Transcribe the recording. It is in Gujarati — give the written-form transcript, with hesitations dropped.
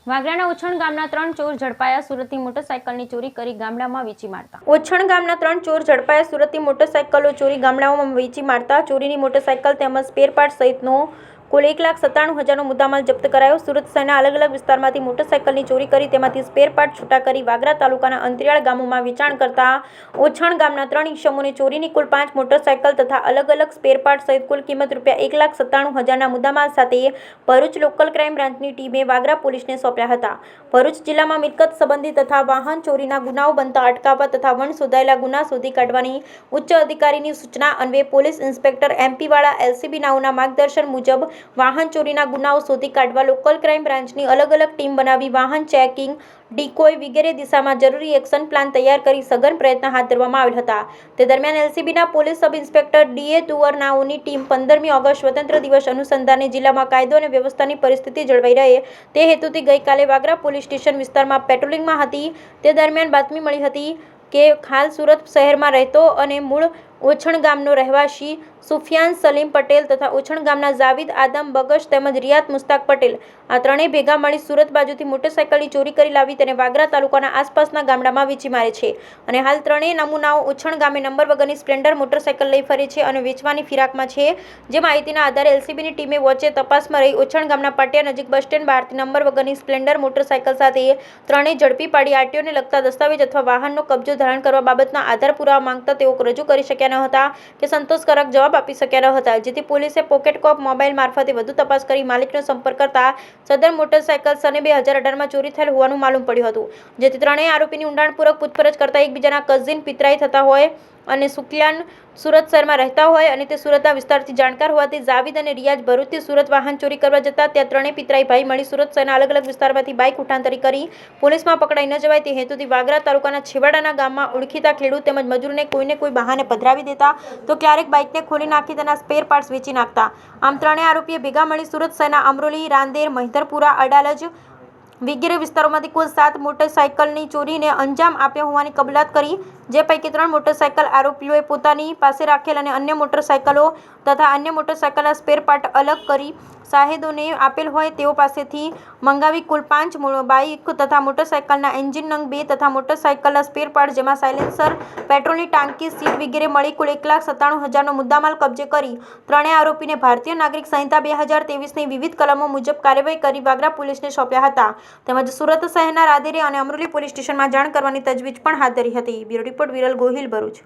વાગરાના ઓછણ ગામના 3 ચોર ઝડપાયા. સુરતથી મોટરસાયકલની ચોરી કરી ગામડામાં વેચી મારતા. ઓછણ ગામના 3 ચોર ઝડપાયા. સુરતથી મોટરસાયકલો ચોરી ગામડાઓમાં વેચી મારતા. ચોરીની મોટરસાયકલ તેમજ સ્પેર પાર્ટ સહિતનો કુલ 1,97,000નો મુદ્દામાલ જપ્ત કરાયો. સુરત શહેરના અલગ અલગ વિસ્તારમાંથી મોટરસાયકલની ચોરી કરી તેમાંથી સ્પેર પાર્ટ છૂટા કરી વાગરા તાલુકાના અંતરિયાળ ગામોમાં વેચાણ કરતા ઓછણ ગામના 3 ઈસમોને ચોરીની કુલ 5 મોટરસાયકલ તથા અલગ અલગ સ્પેર પાર્ટ સહિત કુલ કિંમત ₹1,97,000ના મુદ્દામાલ સાથે ભરૂચ લોકલ ક્રાઇમ બ્રાન્ચની ટીમે વાગરા પોલીસને સોંપ્યા હતા. ભરૂચ જિલ્લામાં મિલકત સંબંધી તથા વાહન ચોરીના ગુનાઓ બનતા અટકાવવા તથા વણ શોધાયેલા ગુના શોધી કાઢવાની ઉચ્ચ અધિકારીની સૂચના અન્વયે પોલીસ ઇન્સ્પેક્ટર MP વાળા LCB નાઓના માર્ગદર્શન મુજબ વાહન ચોરીના ગુનાઓ શોધી કાઢવા લોકલ ક્રાઇમ બ્રાન્ચની અલગ અલગ ટીમ બનાવી વાહન ચેકિંગ, ડીકોય વગેરે દિશામાં જરૂરી એક્શન પ્લાન તૈયાર કરી સઘન પ્રયત્ન હાથ ધરવામાં આવેલ હતા. તે દરમિયાન LCBના police sub inspector DA Tuvar નાઓની ટીમ 15મી ઓગસ્ટ સ્વતંત્ર દિવસ અનુસંધાને જિલ્લામાં કાયદો અને વ્યવસ્થાની પરિસ્થિતિ જળવાઈ રહે તે હેતુથી ગઈકાલે વાગરા પોલીસ સ્ટેશન વિસ્તારમાં પેટ્રોલિંગમાં હતી. તે દરમિયાન બાતમી મળી હતી કે હાલ સુરત શહેરમાં રહેતો અને મૂળ ઓછણ ગામનો રહેવાસી સુફિયાન સલીમ પટેલ તથા ઓછણ ગામના જાવીદ આદમ બગશ તેમજ રિયાદ મુસ્તાક પટેલ આ ત્રણેય ભેગા મળી સુરત બાજુથી મોટરસાયકલની ચોરી કરી લાવી તેને વાગરા તાલુકાના આસપાસના ગામડામાં વેચી મારે છે અને હાલ ત્રણેય નમૂનાઓ ઓછણ ગામે નંબર વગરની સ્પ્લેન્ડર મોટરસાયકલ લઈ ફરે છે અને વેચવાની ફિરાકમાં છે. જે માહિતીના આધારે LCBની ટીમે વોચે તપાસમાં રહી ઓછણ ગામના પાટિયા નજીક બસ સ્ટેન્ડ બહારથી નંબર વગરની સ્પ્લેન્ડર મોટરસાયકલ સાથે ત્રણેય ઝડપી પાડી RTOને લગતા દસ્તાવેજ અથવા વાહનનો કબજો ધારણ કરવા બાબતના આધાર પુરાવા માંગતા તેઓ રજૂ કરી શક્યા ન હતા કે સંતોષકારક જવાબ આપી શક્યા ન હતા. જેથી પોલીસે પોકેટ કોપ મોબાઈલ મારફતે વધુ તપાસ કરી માલિકનો સંપર્ક કરતા સદર મોટરસાયકલ સને 2018માં ચોરી થયેલ હોવાનું માલુમ પડ્યું હતું. જેથી ત્રણેય આરોપીની ઊંડાણપૂર્વક પૂછપરછ કરતા એકબીજાના કઝિન પિતરાઈ થતા હોય અને સુકિયાન સુરત શહેરમાં રહેતા હોય અને તે સુરતના વિસ્તારથી જાણકાર હોવાથી જાવીદ અને રિયાજ ભરૂચથી સુરત વાહન ચોરી કરવા જતા ત્યાં ત્રણેય પિતરાઈ ભાઈ મળી સુરત શહેરના અલગ અલગ વિસ્તારમાંથી બાઇક ઉઠાંતરી કરી પોલીસમાં પકડાઈ ન જવાય તે હેતુથી વાગરા તાલુકાના છેવાડાના ગામમાં ઓળખીતા ખેડૂત તેમજ મજૂરને કોઈને કોઈ બહાને પધરાવી દેતા તો ક્યારેક બાઇકને ખોલી નાખી તેના સ્પેર પાર્ટ્સ વેચી નાખતા. આમ ત્રણેય આરોપીએ ભેગા મળી સુરત શહેરના અમરોલી, રાંદેર, મહિધરપુરા, અડાલજ વગેરે વિસ્તારોમાંથી કુલ 7 મોટરસાયકલની ચોરીને અંજામ આપ્યો હોવાની કબૂલાત કરી. જે પૈકી 3 મોટરસાયકલ આરોપીઓએ પોતાની પાસે રાખેલ અને અન્ય મોટરસાયકલો તથા અન્ય મોટરસાયકલના સ્પેર પાર્ટ અલગ કરી સાહેદોને આપેલ હોય તેઓ પાસેથી મંગાવી કુલ 5 બાઇક તથા મોટરસાયકલના એન્જિન નંગ 2 તથા મોટરસાયકલના સ્પેર પાર્ટ જેમાં સાયલેન્સર, પેટ્રોલની ટાંકી, સીટ વગેરે મળી કુલ 1,97,000નો મુદ્દામાલ કબજે કરી ત્રણેય આરોપીને ભારતીય નાગરિક સંહિતા 2023ની વિવિધ કલમો મુજબ કાર્યવાહી કરી વાગરા પોલીસને સોંપ્યા હતા. તેમજ સુરત શહેરના રાંદેરી અને અમરોલી પોલીસ સ્ટેશનમાં જાણ કરવાની તજવીજ પણ હાથ ધરી હતી. Bureau report Viral Gohil, Bharuch.